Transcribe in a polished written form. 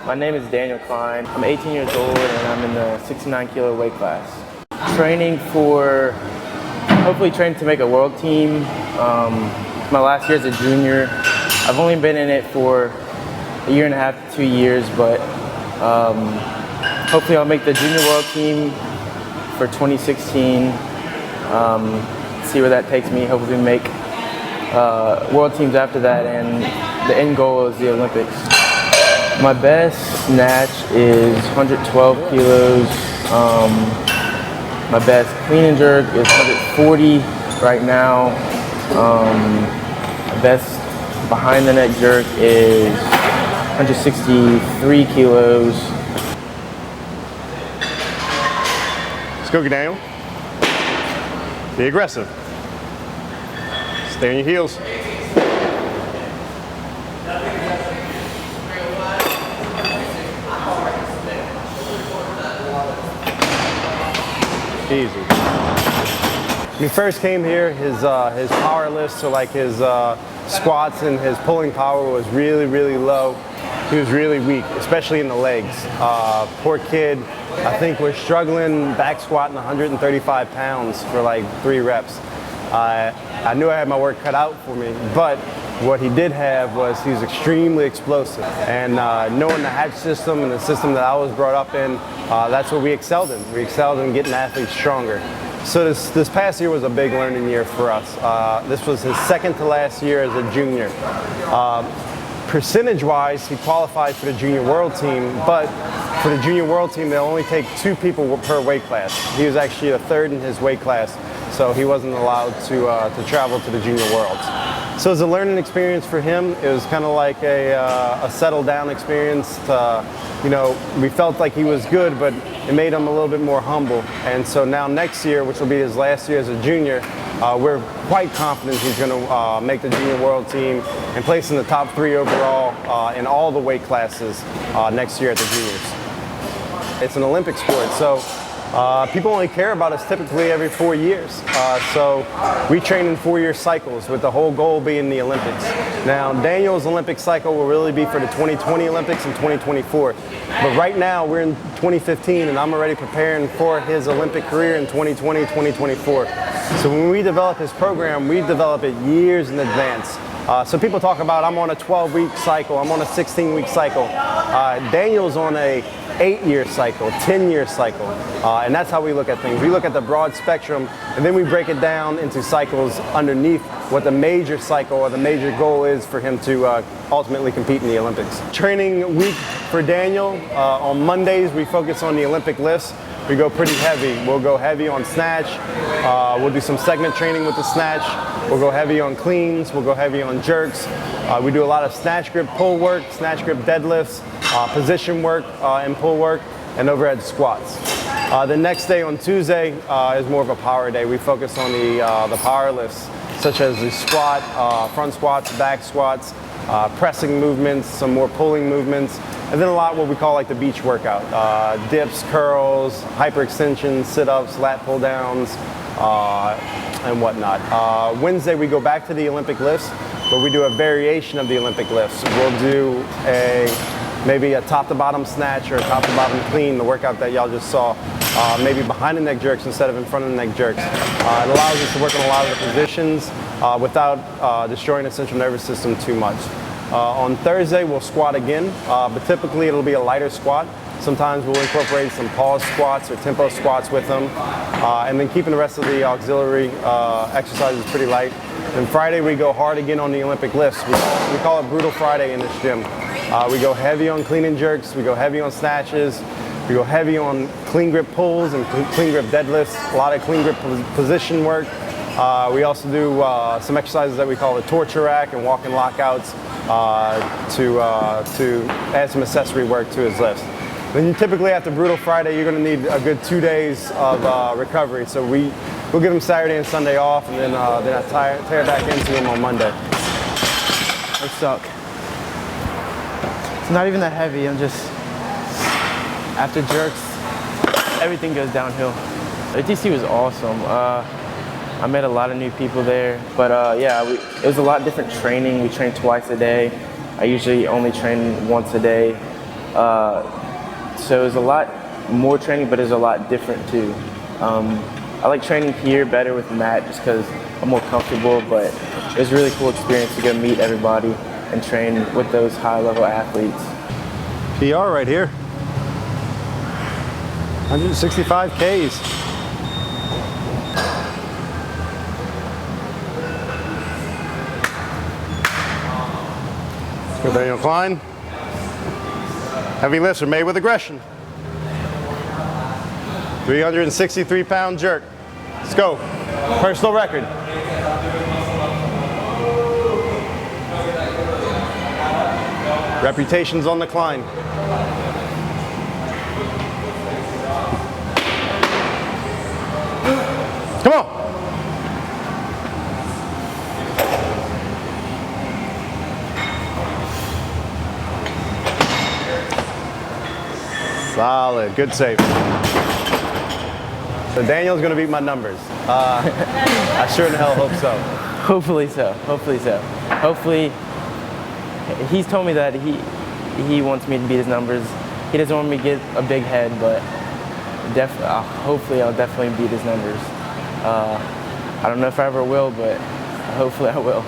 My name is Daniel Kline. I'm 18 years old and I'm in the 69 kilo weight class. Hopefully training to make a world team. My last year as a junior. I've only been in it for a year and a half to 2 years, but hopefully I'll make the junior world team for 2016. See where that takes me. Hopefully make world teams after that, and the end goal is the Olympics. My best snatch is 112 kilos. My best clean and jerk is 140 right now. My best behind the neck jerk is 163 kilos. Let's go, Daniel. Be aggressive. Stay on your heels. Easy. When he first came here, his power lifts, so like his squats and his pulling power was really, really low. He was really weak, especially in the legs. Poor kid, I think was struggling back squatting 135 pounds for like 3 reps. I knew I had my work cut out for me, but what he did have was he was extremely explosive. And knowing the hatch system and the system that I was brought up in, that's what we excelled in. We excelled in getting athletes stronger. So this past year was a big learning year for us. This was his second to last year as a junior. Percentage-wise, he qualified for the junior world team, but for the junior world team, they'll only take 2 people per weight class. He was actually a 3rd in his weight class, so he wasn't allowed to travel to the junior worlds. So it was a learning experience for him. It was kind of like a settle down experience. We felt like he was good, but it made him a little bit more humble. And so now next year, which will be his last year as a junior, we're quite confident he's going to make the junior world team and place in the top 3 overall in all the weight classes next year at the juniors. It's an Olympic sport, so people only care about us typically every 4 years. So we train in 4-year cycles with the whole goal being the Olympics. Now, Daniel's Olympic cycle will really be for the 2020 Olympics and 2024. But right now, we're in 2015, and I'm already preparing for his Olympic career in 2020, 2024. So when we develop his program, we develop it years in advance. So people talk about, I'm on a 12-week cycle, I'm on a 16-week cycle. Daniel's on a 8-year cycle, 10-year cycle, and that's how we look at things. We look at the broad spectrum, and then we break it down into cycles underneath what the major cycle or the major goal is for him to ultimately compete in the Olympics. Training week for Daniel, on Mondays we focus on the Olympic lifts. We go pretty heavy. We'll go heavy on snatch. We'll do some segment training with the snatch. We'll go heavy on cleans. We'll go heavy on jerks. We do a lot of snatch grip pull work, snatch grip deadlifts, position work and pull work, and overhead squats. The next day on Tuesday is more of a power day. We focus on the power lifts, such as the squat, front squats, back squats, pressing movements, some more pulling movements, and then a lot what we call like the beach workout. Dips, curls, hyperextensions, sit-ups, lat pull-downs, and whatnot. Wednesday we go back to the Olympic lifts, but we do a variation of the Olympic lifts. We'll do maybe a top-to-bottom snatch or a top-to-bottom clean, the workout that y'all just saw. Maybe behind the neck jerks instead of in front of the neck jerks. It allows us to work on a lot of the positions without destroying the central nervous system too much. On Thursday, we'll squat again, but typically it'll be a lighter squat. Sometimes we'll incorporate some pause squats or tempo squats with them, and then keeping the rest of the auxiliary exercises pretty light. And Friday, we go hard again on the Olympic lifts. We call it Brutal Friday in this gym. We go heavy on clean and jerks, we go heavy on snatches, we go heavy on clean grip pulls and clean grip deadlifts, a lot of clean grip position work. We also do some exercises that we call the torture rack and walk and lockouts to add some accessory work to his lifts. Then typically after Brutal Friday, you're going to need a good 2 days of recovery. So we'll give him Saturday and Sunday off, and then I tear back into him on Monday. I suck. It's not even that heavy. I'm just, after jerks, everything goes downhill. ATC was awesome. I met a lot of new people there, but yeah, it was a lot different training. We trained twice a day. I usually only train once a day. So it's a lot more training, but it's a lot different too. I like training here better with Matt just because I'm more comfortable, but it was a really cool experience to go meet everybody and train with those high-level athletes. PR right here. 165 Ks. Good, Daniel Kline. Heavy lifts are made with aggression. 363-pound jerk. Let's go. Personal record. Reputation's on the Kline. Come on. Solid, good save. So Daniel's gonna beat my numbers. I sure in hell hope so. Hopefully so, hopefully so. Hopefully, he's told me that he wants me to beat his numbers. He doesn't want me to get a big head, but hopefully I'll definitely beat his numbers. I don't know if I ever will, but hopefully I will.